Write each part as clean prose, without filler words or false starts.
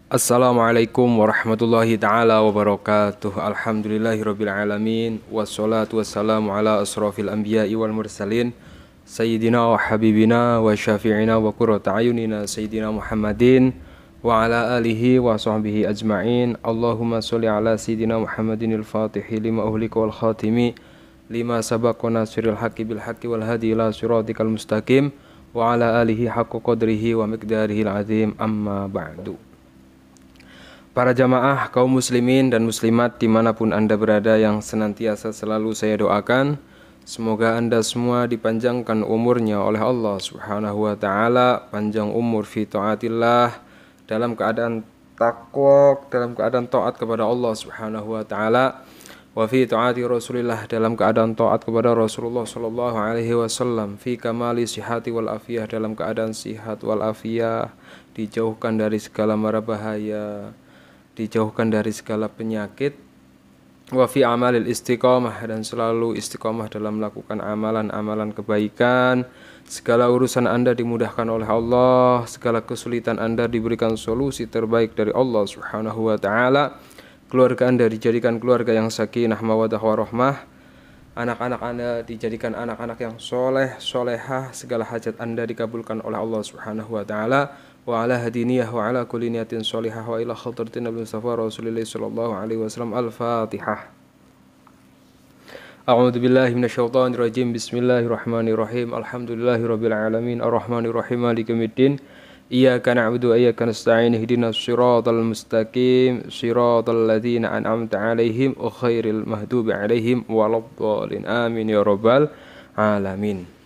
Assalamualaikum warahmatullahi ta'ala wabarakatuh. Alhamdulillahirabbil alamin wassalatu wassalamu ala asrofil anbiya'i wal mursalin sayyidina wa habibina wa syafi'ina wa qurrata ayunina sayyidina Muhammadin wa ala alihi wa sahbihi ajma'in. Allahumma sholli ala sayyidina Muhammadinil fatihi lima uhlika wal khatimi lima sabaqa nasiril haqqi bil haqqi wal hadi ila siratikal mustaqim wa ala alihi haqqa qadrihi wa miqdarihil azim, amma ba'du. Para jamaah kaum muslimin dan muslimat dimanapun Anda berada, yang senantiasa selalu saya doakan, semoga Anda semua dipanjangkan umurnya oleh Allah Subhanahu wa ta'ala, panjang umur fi taatillah, dalam keadaan takwa, dalam keadaan taat kepada Allah Subhanahu wa ta'ala, wa fi taati Rasulillah, dalam keadaan taat kepada Rasulullah sallallahu alaihi wasallam, fi kamali sihati wal afiyah, dalam keadaan sihat wal afiyah, dijauhkan dari segala mara bahaya, dijauhkan dari segala penyakit, wa fi amalil istiqamah, dan selalu istiqamah dalam melakukan amalan-amalan kebaikan. Segala urusan Anda dimudahkan oleh Allah, segala kesulitan Anda diberikan solusi terbaik dari Allah Subhanahu wa ta'ala. Keluarga Anda dijadikan keluarga yang sakinah mawaddah warahmah, anak-anak Anda dijadikan anak-anak yang soleh, solehah, segala hajat Anda dikabulkan oleh Allah Subhanahu wa ta'ala. Wa ala hadiniyah wa ala kulli niyatin sholihah wa ila khadratin Nabi Mustafa Rasulullah sallallahu alaihi wasallam. Al-Fatihah. A'udzu billahi minasyaitonir rajim. Bismillahirrahmanirrahim. Alhamdulillahirabbil alamin arrahmanir rahim maliki yaumiddin. Iyyaka na'budu wa iyyaka nasta'in. Ihdinas siratal mustaqim, siratal ladzina an'amta 'alaihim ghairil maghdubi 'alaihim waladdallin. Amin ya rabbal alamin.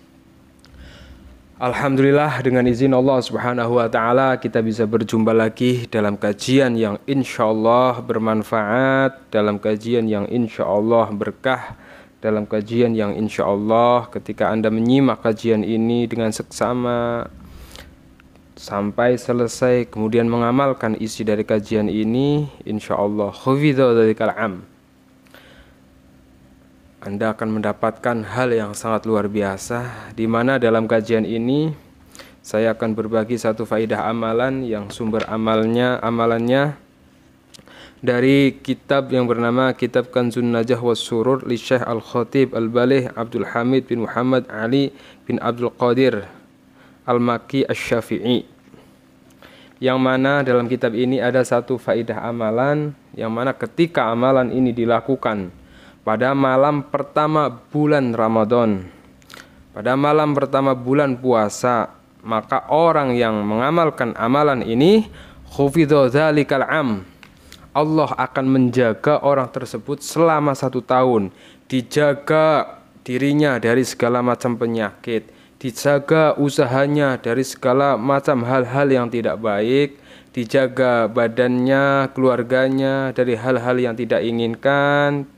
Alhamdulillah, dengan izin Allah Subhanahu wa ta'ala kita bisa berjumpa lagi dalam kajian yang insyaallah bermanfaat, dalam kajian yang insyaallah berkah, dalam kajian yang insyaallah ketika Anda menyimak kajian ini dengan seksama sampai selesai, kemudian mengamalkan isi dari kajian ini, insyaallah khufidha dzalikal am, Anda akan mendapatkan hal yang sangat luar biasa, di mana dalam kajian ini saya akan berbagi satu faidah amalan yang sumber amalannya dari kitab yang bernama Kitab Kanzun Najah was Surur li Syekh Al-Khatib Al-Balih Abdul Hamid bin Muhammad Ali bin Abdul Qadir Al-Maki Asy-Syafi'i, yang mana dalam kitab ini ada satu faidah amalan, yang mana ketika amalan ini dilakukan pada malam pertama bulan Ramadan, pada malam pertama bulan puasa, maka orang yang mengamalkan amalan ini khufidha dzalikal am, Allah akan menjaga orang tersebut selama 1 tahun, dijaga dirinya dari segala macam penyakit, dijaga usahanya dari segala macam hal-hal yang tidak baik, dijaga badannya, keluarganya dari hal-hal yang tidak diinginkan,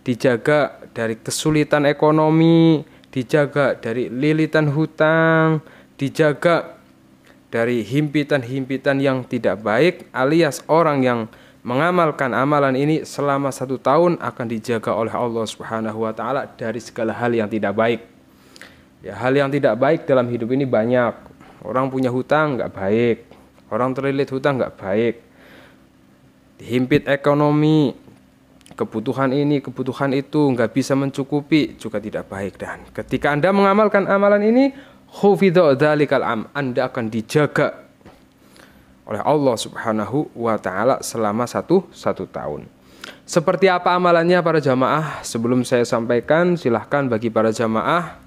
dijaga dari kesulitan ekonomi, dijaga dari lilitan hutang, dijaga dari himpitan-himpitan yang tidak baik, alias orang yang mengamalkan amalan ini selama 1 tahun akan dijaga oleh Allah Subhanahu wa ta'ala dari segala hal yang tidak baik. Ya, hal yang tidak baik dalam hidup ini banyak. Orang punya hutang nggak baik, orang terlilit hutang nggak baik, dihimpit ekonomi, kebutuhan ini, kebutuhan itu nggak bisa mencukupi, juga tidak baik. Dan ketika Anda mengamalkan amalan ini, khufidha dzalikal am, Anda akan dijaga oleh Allah Subhanahu wa ta'ala selama satu tahun. Seperti apa amalannya para jamaah? Sebelum saya sampaikan, silahkan bagi para jamaah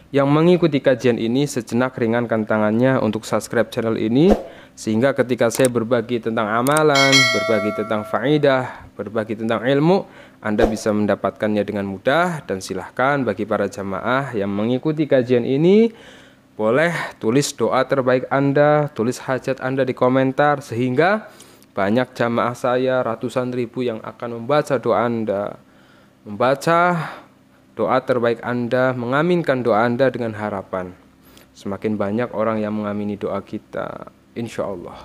yang mengikuti kajian ini sejenak ringankan tangannya untuk subscribe channel ini, sehingga ketika saya berbagi tentang amalan, berbagi tentang faidah, berbagi tentang ilmu, Anda bisa mendapatkannya dengan mudah. Dan silahkan bagi para jamaah yang mengikuti kajian ini, boleh tulis doa terbaik Anda, tulis hajat Anda di komentar, sehingga banyak jamaah saya, ratusan ribu yang akan membaca doa Anda, membaca doa terbaik Anda, mengaminkan doa Anda dengan harapan semakin banyak orang yang mengamini doa kita, insya Allah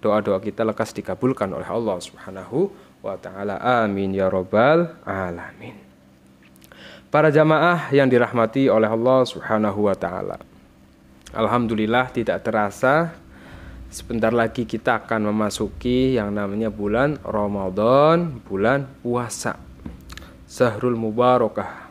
doa-doa kita lekas dikabulkan oleh Allah Subhanahu wa ta'ala. Amin ya rabbal alamin. Para jamaah yang dirahmati oleh Allah Subhanahu wa ta'ala, alhamdulillah tidak terasa Sebentar lagi kita akan memasuki yang namanya bulan Ramadan, bulan puasa. Syahrul Mubarakah.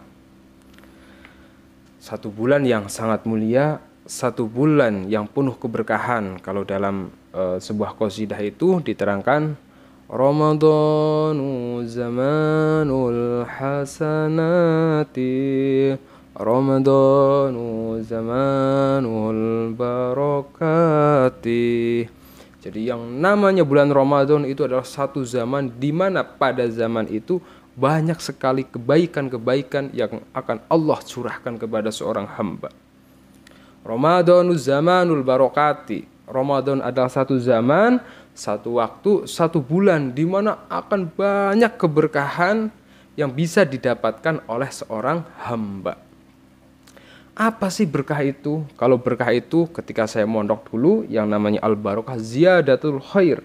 Satu bulan yang sangat mulia, satu bulan yang penuh keberkahan. Kalau dalam sebuah qasidah itu diterangkan Ramadanu zamanul hasanati, Ramadanu zamanul barakati. Jadi yang namanya bulan Ramadan itu adalah satu zaman di mana pada zaman itu banyak sekali kebaikan-kebaikan yang akan Allah curahkan kepada seorang hamba. Ramadanu zamanul barakati. Ramadan adalah satu zaman, satu waktu, satu bulan di mana akan banyak keberkahan yang bisa didapatkan oleh seorang hamba. Apa sih berkah itu? Kalau berkah itu ketika saya mondok dulu yang namanya al-barakah ziyadatul khair.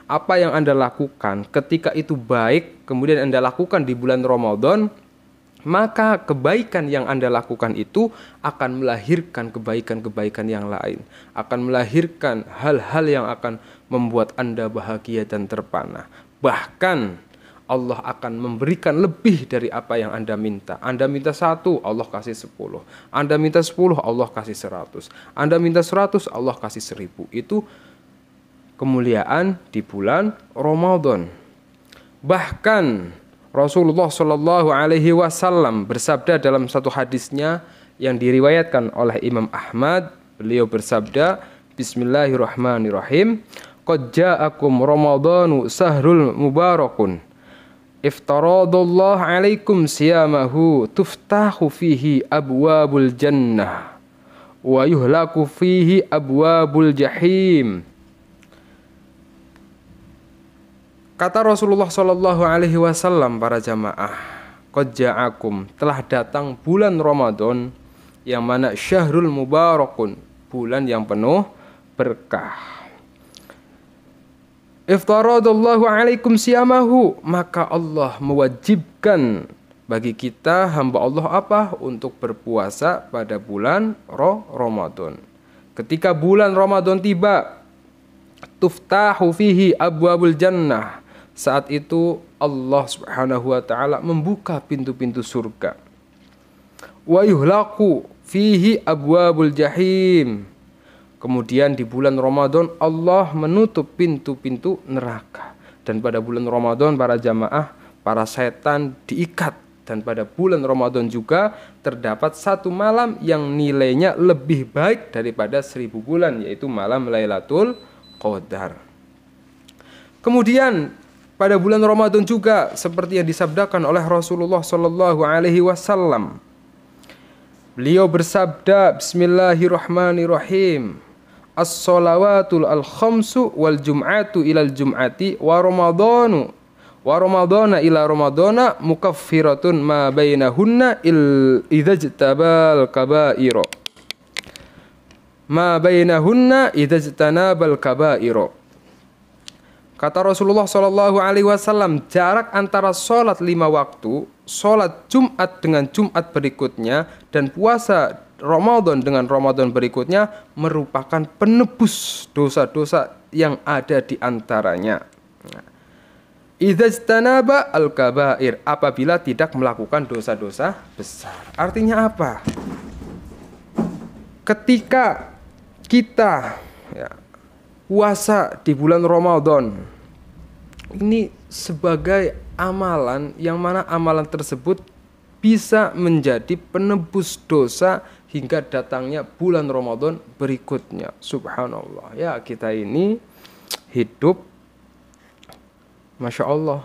Apa yang Anda lakukan ketika itu baik, kemudian Anda lakukan di bulan Ramadan, maka kebaikan yang Anda lakukan itu akan melahirkan kebaikan-kebaikan yang lain, akan melahirkan hal-hal yang akan membuat Anda bahagia dan terpana. Bahkan Allah akan memberikan lebih dari apa yang Anda minta. Anda minta 1, Allah kasih 10. Anda minta 10, Allah kasih 100. Anda minta 100, Allah kasih 1000. Itu kemuliaan di bulan Ramadan. Bahkan Rasulullah Shallallahu Alaihi Wasallam bersabda dalam satu hadisnya yang diriwayatkan oleh Imam Ahmad. Beliau bersabda, Bismillahirrahmanirrahim. Qad ja'akum Ramadanu sahrul mubarakun. Iftaradallahu alaikum siyamahu tuftahu fihi abwabul jannah wa yuhlaku fihi abwabul jahim. Kata Rasulullah Shallallahu Alaihi Wasallam, para jamaah, qad ja'akum, telah datang bulan Ramadan yang mana syahrul mubarakun, bulan yang penuh berkah. Iftaradallahu alaikum siyamahu, maka Allah mewajibkan bagi kita hamba Allah apa? Untuk berpuasa pada bulan Ramadan. Ketika bulan Ramadan tiba, tuftahu fihi abwabul jannah. Saat itu Allah Subhanahu wa taala membuka pintu-pintu surga. Wa yuhlaku fihi abwabul jahim. Kemudian di bulan Ramadan Allah menutup pintu-pintu neraka. Dan pada bulan Ramadan para jamaah, para setan diikat. Dan pada bulan Ramadan juga terdapat satu malam yang nilainya lebih baik daripada 1000 bulan, yaitu malam Lailatul Qadar. Kemudian pada bulan Ramadan juga seperti yang disabdakan oleh Rasulullah Shallallahu Alaihi Wasallam. Beliau bersabda, Bismillahirrahmanirrahim. As-salawatul al-khamsu wal jum'atu ilal jum'ati wa ramadana ila ramadana mukaffiratun ma bainahunna idzajtabal kabairo. Ma bainahunna idzajtanabal kabairo. Kata Rasulullah Shallallahu Alaihi Wasallam, jarak antara sholat 5 waktu, sholat Jumat dengan Jumat berikutnya, dan puasa Ramadan dengan Ramadan berikutnya merupakan penebus dosa-dosa yang ada di antaranya. Idzajtanaba al-kabair, apabila tidak melakukan dosa-dosa besar. Artinya apa? Ketika kita puasa di bulan Ramadan, ini sebagai amalan yang mana amalan tersebut bisa menjadi penebus dosa hingga datangnya bulan Ramadan berikutnya. Subhanallah, ya kita ini hidup Masya Allah,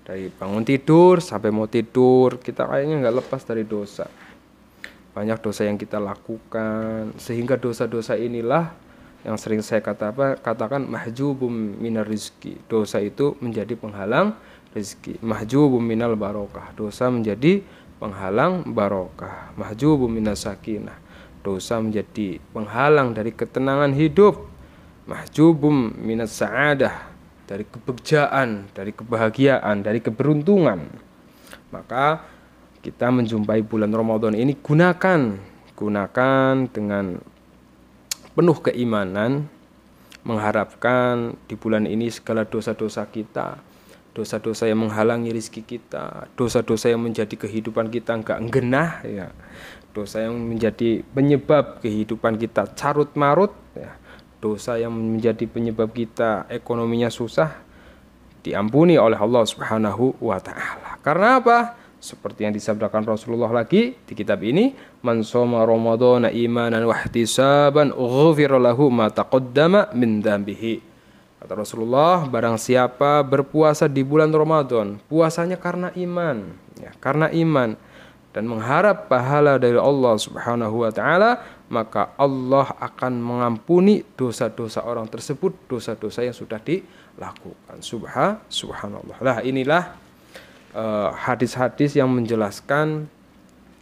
dari bangun tidur sampai mau tidur kita kayaknya nggak lepas dari dosa. Banyak dosa yang kita lakukan, sehingga dosa-dosa inilah yang sering saya katakan mahjubum minar rizki. Dosa itu menjadi penghalang rezeki. Mahjubum minal barokah, dosa menjadi penghalang barokah. Mahjubum minas sakinah, dosa menjadi penghalang dari ketenangan hidup. Mahjubum minas sa'adah, dari kebahagiaan, dari kebahagiaan, dari keberuntungan. Maka kita menjumpai bulan Ramadan ini gunakan dengan penuh keimanan, mengharapkan di bulan ini segala dosa-dosa kita, dosa-dosa yang menghalangi rezeki kita, dosa-dosa yang menjadi kehidupan kita enggak genah ya, dosa yang menjadi penyebab kehidupan kita carut marut ya, dosa yang menjadi penyebab kita ekonominya susah, diampuni oleh Allah Subhanahu wa taala. Karena apa? Seperti yang disabdakan Rasulullah lagi di kitab ini, man shoma ramadhana imanan wa ihtisaban ghufira lahu ma taqaddama min dzambihi. Kata Rasulullah, barang siapa berpuasa di bulan Ramadan, puasanya karena iman, ya, karena iman dan mengharap pahala dari Allah Subhanahu wa taala, maka Allah akan mengampuni dosa-dosa orang tersebut, dosa-dosa yang sudah dilakukan. Subhanallah. Lah inilah hadis-hadis yang menjelaskan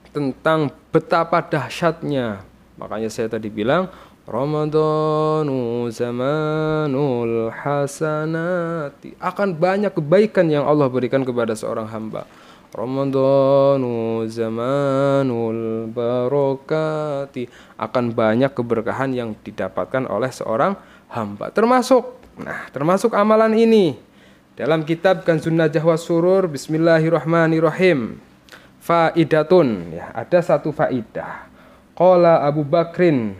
tentang betapa dahsyatnya. Makanya saya tadi bilang Ramadhanu zamanul hasanati, akan banyak kebaikan yang Allah berikan kepada seorang hamba. Ramadhanu zamanul barakati, akan banyak keberkahan yang didapatkan oleh seorang hamba. Termasuk amalan ini. Dalam kitab Kanzun Najah was Surur, bismillahirrahmanirrahim. Faidatun, ya, ada satu faidah. Qala Abu Bakrin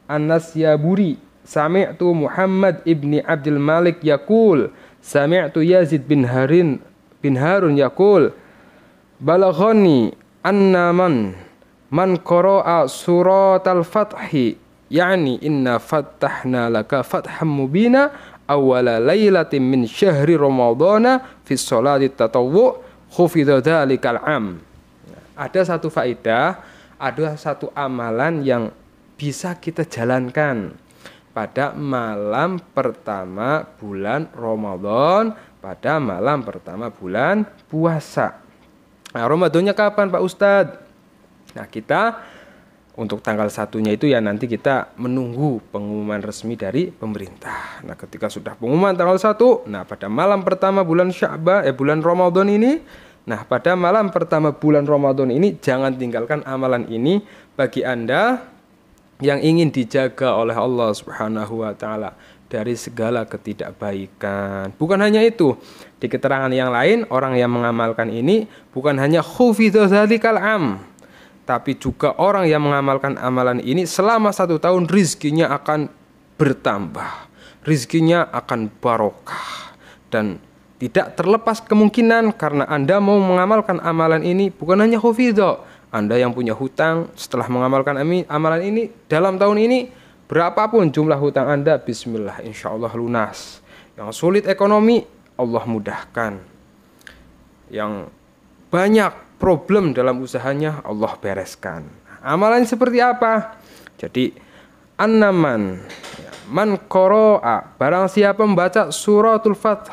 An-Nasyaburi, sami'tu Muhammad ibni Abdul Malik yaqul, sami'tu Yazid bin Harun yaqul, balaghani anna man qara'a suratal fathi, yani inna fattahna laka fatham mubina awwala lailatin min syahri ramadhana fi sholati tatawwu khufidha dzalikal am. Ada satu faedah, ada satu amalan yang bisa kita jalankan pada malam pertama bulan Ramadan, pada malam pertama bulan puasa. Nah, Ramadannya kapan Pak Ustadz? Nah, kita untuk tanggal satunya itu ya nanti kita menunggu pengumuman resmi dari pemerintah. Nah, ketika sudah pengumuman tanggal 1, nah pada malam pertama bulan bulan Ramadan ini, nah pada malam pertama bulan Ramadan ini jangan tinggalkan amalan ini bagi Anda yang ingin dijaga oleh Allah Subhanahu wa taala dari segala ketidakbaikan. Bukan hanya itu, di keterangan yang lain orang yang mengamalkan ini bukan hanya khufidza dzalikal am, tapi juga orang yang mengamalkan amalan ini selama 1 tahun rizkinya akan bertambah, rizkinya akan barokah. Dan tidak terlepas kemungkinan karena Anda mau mengamalkan amalan ini bukan hanya khufidho. Anda yang punya hutang setelah mengamalkan amalan ini dalam tahun ini, berapapun jumlah hutang Anda, bismillah insya Allah lunas. Yang sulit ekonomi, Allah mudahkan. Yang banyak problem dalam usahanya, Allah bereskan. Amalan seperti apa? Jadi annaman man qara'a, barang siapa membaca suratul Fath,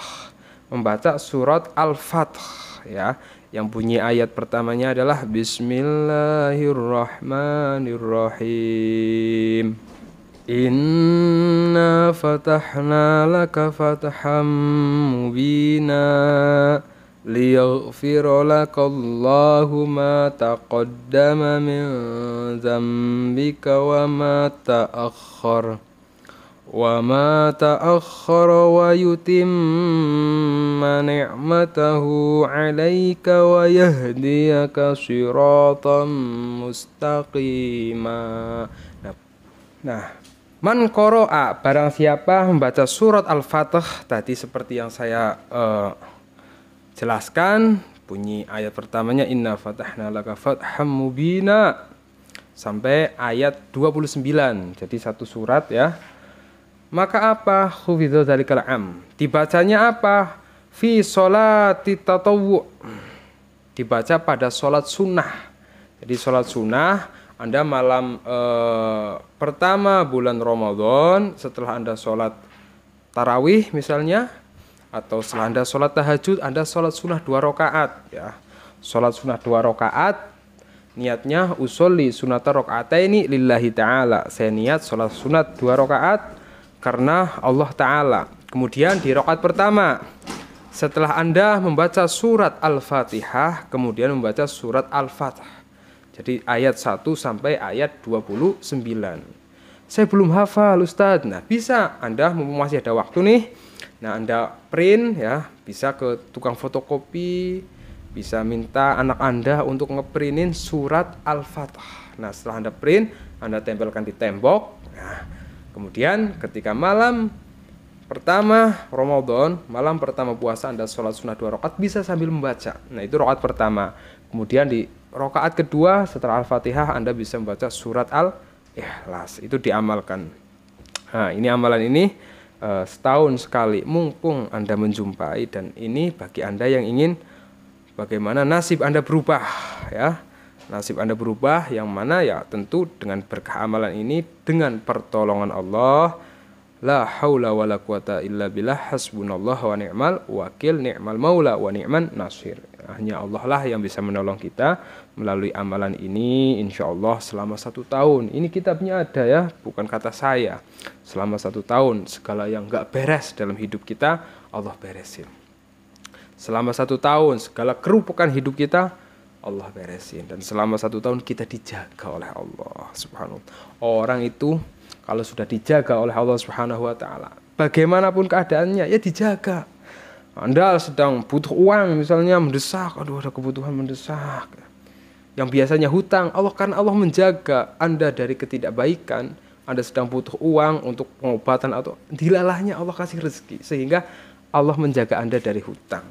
membaca surat Al-Fath ya, yang bunyi ayat pertamanya adalah bismillahirrahmanirrahim. Inna fatahna laka fatham mubina liyaghfira lakallahu ma taqaddama min dzambika wa ma ta'akhkhara wa yutimma ni'matahu 'alaika wa yahdiyaka shiratan mustaqima. Nah, man qara'a, barang siapa membaca surat Al-Fatih tadi seperti yang saya jelaskan, bunyi ayat pertamanya inna fatahna laka fatham mubina sampai ayat 29. Jadi satu surat ya. Maka apa? Khufidhu dzalikal am. Dibacanya apa? Fi sholati tatawwu. Dibaca pada sholat sunnah. Jadi sholat sunnah Anda malam pertama bulan Ramadan, setelah Anda sholat tarawih misalnya, atau setelah Anda sholat tahajud, Anda sholat sunnah 2 rakaat ya. Sholat sunnah 2 rakaat, niatnya usolli sunata rakaataini lillahi ta'ala. Saya niat sholat sunat 2 rakaat karena Allah Ta'ala. Kemudian di rakaat pertama, setelah Anda membaca surat Al-Fatihah, kemudian membaca surat Al-Fatih. Jadi ayat 1 sampai ayat 29. saya belum hafal Ustadz. Nah, bisa Anda masih ada waktu nih. Nah, Anda print ya, bisa ke tukang fotokopi, bisa minta anak Anda untuk ngeprintin surat Al-Fatihah. Nah, setelah Anda print, Anda tempelkan di tembok. Nah, kemudian ketika malam pertama Ramadan, malam pertama puasa, Anda sholat sunnah 2 rakaat bisa sambil membaca. Nah, itu rakaat pertama. Kemudian di rakaat kedua setelah Al-Fatihah Anda bisa membaca surat Al-Ikhlas. Itu diamalkan. Nah, ini amalan ini setahun sekali mumpung Anda menjumpai, dan ini bagi Anda yang ingin bagaimana nasib Anda berubah ya. Nasib Anda berubah yang mana ya tentu dengan berkah amalan ini, dengan pertolongan Allah. La haula wala quwata illa billah, hasbunallah wa ni'mal wakil, ni'mal maula wa ni'man nasir. Hanya Allah lah yang bisa menolong kita melalui amalan ini insyaallah selama 1 tahun. Ini kitabnya ada ya, bukan kata saya. Selama 1 tahun segala yang enggak beres dalam hidup kita Allah beresin. Selama 1 tahun segala kerupukan hidup kita Allah beresin, dan selama 1 tahun kita dijaga oleh Allah Subhanahu. Orang itu kalau sudah dijaga oleh Allah Subhanahu wa taala, bagaimanapun keadaannya ya dijaga. Anda sedang butuh uang misalnya mendesak, aduh ada kebutuhan mendesak. Yang biasanya hutang, karena Allah menjaga Anda dari ketidakbaikan. Anda sedang butuh uang untuk pengobatan atau dilalahnya Allah kasih rezeki sehingga Allah menjaga Anda dari hutang.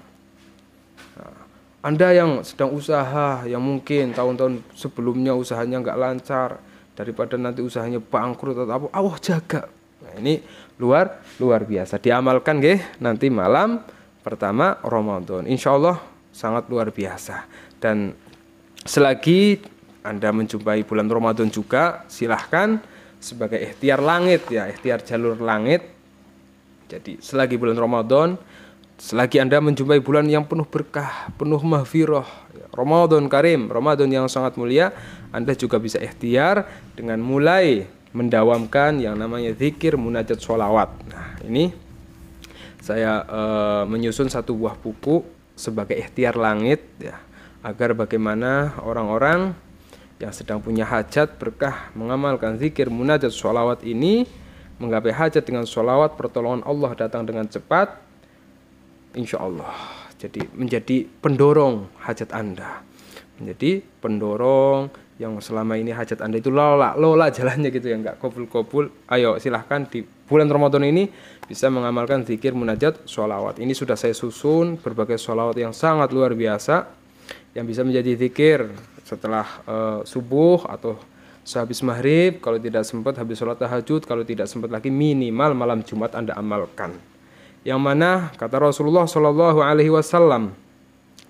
Anda yang sedang usaha, yang mungkin tahun-tahun sebelumnya usahanya nggak lancar, daripada nanti usahanya bangkrut atau apa, Allah jaga. Nah, ini luar biasa. Diamalkan nanti malam pertama Ramadan. Insya Allah sangat luar biasa. Dan selagi Anda menjumpai bulan Ramadan juga, silahkan sebagai ikhtiar langit ya, ikhtiar jalur langit. Jadi selagi bulan Ramadan, selagi Anda menjumpai bulan yang penuh berkah, penuh mahfirah, Ramadan Karim, Ramadan yang sangat mulia, Anda juga bisa ikhtiar dengan mulai mendawamkan yang namanya zikir, munajat, sholawat. Nah, ini saya menyusun 1 buah buku sebagai ikhtiar langit ya, agar bagaimana orang-orang yang sedang punya hajat berkah mengamalkan zikir, munajat, sholawat ini, menggapai hajat dengan sholawat, pertolongan Allah datang dengan cepat. Insya Allah, jadi menjadi pendorong hajat Anda, menjadi pendorong yang selama ini hajat Anda itu lola jalannya gitu ya, nggak kabul. Ayo silahkan di bulan Ramadan ini bisa mengamalkan zikir, munajat, sholawat. Ini sudah saya susun berbagai sholawat yang sangat luar biasa yang bisa menjadi zikir setelah subuh atau sehabis maghrib, kalau tidak sempat habis sholat tahajud, kalau tidak sempat lagi minimal malam Jumat Anda amalkan. Yang mana kata Rasulullah Shallallahu Alaihi Wasallam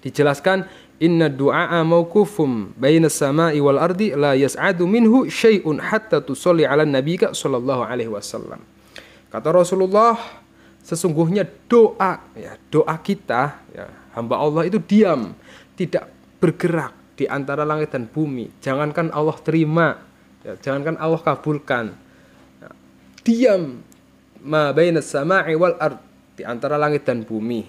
dijelaskan, inna du'a mauqufum bainas sama'i wal ardi la yas'adu minhu syai'un hatta tusolli ala nabiyika Shallallahu Alaihi Wasallam. Kata Rasulullah, sesungguhnya doa kita ya, hamba Allah itu diam, tidak bergerak di antara langit dan bumi. Jangankan Allah terima ya, jangankan Allah kabulkan ya, diam ma bainas sama'i wal ard, di antara langit dan bumi.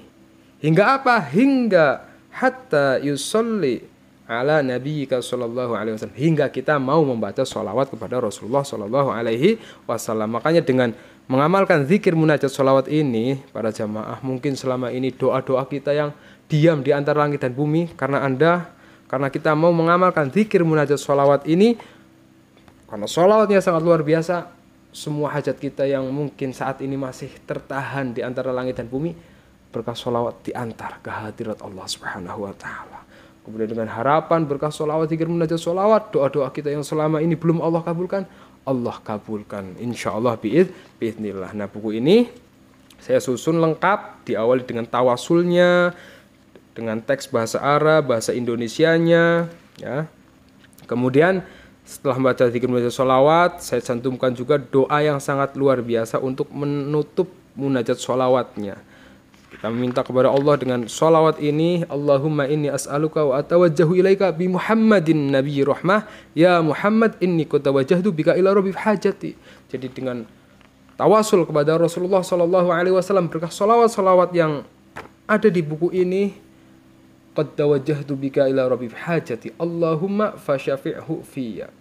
Hingga apa? Hingga hatta yusolli ala nabiyyika sallallahu alaihi wasallam, hingga kita mau membaca sholawat kepada Rasulullah sallallahu alaihi wasallam. Makanya dengan mengamalkan zikir, munajat, sholawat ini, para jamaah, mungkin selama ini doa-doa kita yang diam di antara langit dan bumi, karena kita mau mengamalkan zikir, munajat, sholawat ini, karena sholawatnya sangat luar biasa. Semua hajat kita yang mungkin saat ini masih tertahan di antara langit dan bumi, berkah sholawat diantar ke hadirat Allah Subhanahu wa taala. Kemudian dengan harapan berkah sholawat, zikir, munajat, sholawat, doa-doa kita yang selama ini belum Allah kabulkan, Allah kabulkan insyaallah biiznillah. Nah, buku ini saya susun lengkap, diawali dengan tawasulnya, dengan teks bahasa Arab, bahasa Indonesianya ya. Kemudian setelah membaca zikir, munajat, sholawat, saya cantumkan juga doa yang sangat luar biasa untuk menutup munajat sholawatnya. Kita meminta kepada Allah dengan sholawat ini, Allahumma inni as'aluka wa atawajjahu ilaika bi Muhammadin nabiyyi rahmah, ya Muhammad inni qad tawajjahtu bika ila rabbi hajati. Jadi dengan tawasul kepada Rasulullah sallallahu alaihi wasallam, berkah sholawat-sholawat yang ada di buku ini, qad tawajjahtu bika ila rabbi hajati Allahumma fasyafi'hu fiyya.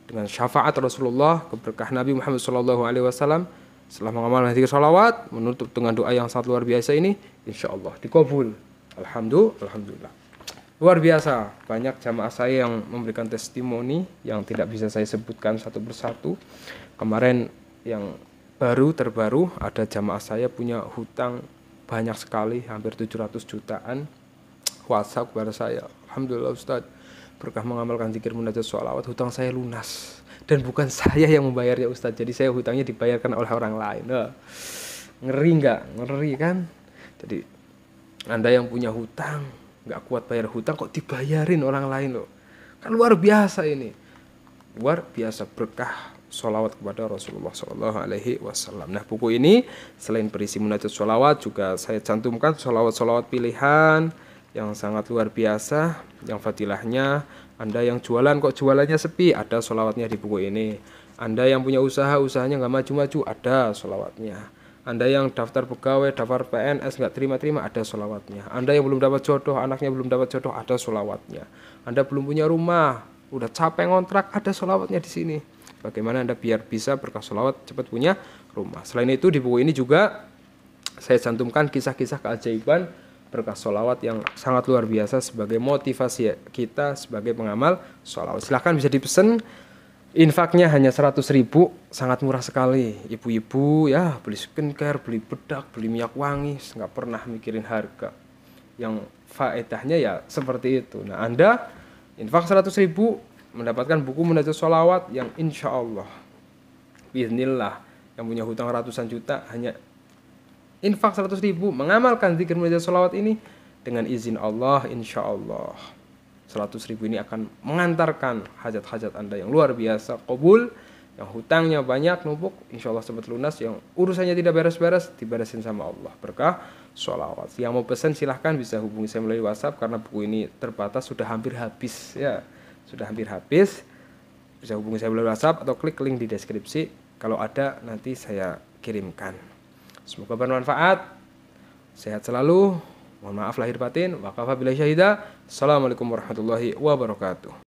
dengan syafaat Rasulullah, keberkah Nabi Muhammad SAW, setelah mengamalkan zikir sholawat, menutup dengan doa yang sangat luar biasa ini, insya Allah dikabul. Alhamdulillah. Luar biasa, banyak jamaah saya yang memberikan testimoni yang tidak bisa saya sebutkan satu persatu. Kemarin yang terbaru ada jamaah saya punya hutang banyak sekali, hampir 700 jutaan. WhatsApp kepada saya, alhamdulillah Ustaz, berkah mengamalkan zikir munajat sholawat, hutang saya lunas. Dan bukan saya yang membayarnya Ustaz, jadi saya hutangnya dibayarkan oleh orang lain. Nah, ngeri nggak? Ngeri kan? Jadi Anda yang punya hutang, nggak kuat bayar hutang kok dibayarin orang lain loh. Kan luar biasa ini. Luar biasa berkah sholawat kepada Rasulullah SAW. Nah, buku ini selain berisi munajat sholawat, juga saya cantumkan sholawat-sholawat pilihan yang sangat luar biasa, yang fadilahnya. Anda yang jualan kok jualannya sepi, ada sholawatnya di buku ini. Anda yang punya usaha, usahanya nggak maju-maju, ada sholawatnya. Anda yang daftar pegawai, daftar PNS nggak terima-terima, ada sholawatnya. Anda yang belum dapat jodoh, anaknya belum dapat jodoh, ada sholawatnya. Anda belum punya rumah, udah capek ngontrak, ada sholawatnya di sini. Bagaimana Anda biar bisa berkah sholawat cepat punya rumah. Selain itu di buku ini juga saya cantumkan kisah-kisah keajaiban berkah sholawat yang sangat luar biasa sebagai motivasi kita sebagai pengamal sholawat. Silahkan bisa dipesan. Infaknya hanya 100.000, sangat murah sekali. Ibu-ibu ya beli skincare, beli bedak, beli minyak wangi, nggak pernah mikirin harga. Yang faedahnya ya seperti itu. Nah, Anda infak 100.000 mendapatkan buku munajat sholawat yang insya Allah bismillah, yang punya hutang ratusan juta hanya infak 100.000 mengamalkan zikir munajat sholawat ini, dengan izin Allah insya Allah 100.000 ini akan mengantarkan hajat-hajat Anda yang luar biasa kabul. Yang hutangnya banyak numpuk, insya Allah cepat lunas. Yang urusannya tidak beres-beres, diberesin sama Allah berkah sholawat. Yang mau pesan silahkan bisa hubungi saya melalui WhatsApp, karena buku ini terbatas, sudah hampir habis ya, sudah hampir habis. Bisa hubungi saya melalui WhatsApp atau klik link di deskripsi. Kalau ada nanti saya kirimkan. Semoga bermanfaat. Sehat selalu. Mohon maaf lahir batin. Wa kafa billahi syahida. Assalamualaikum warahmatullahi wabarakatuh.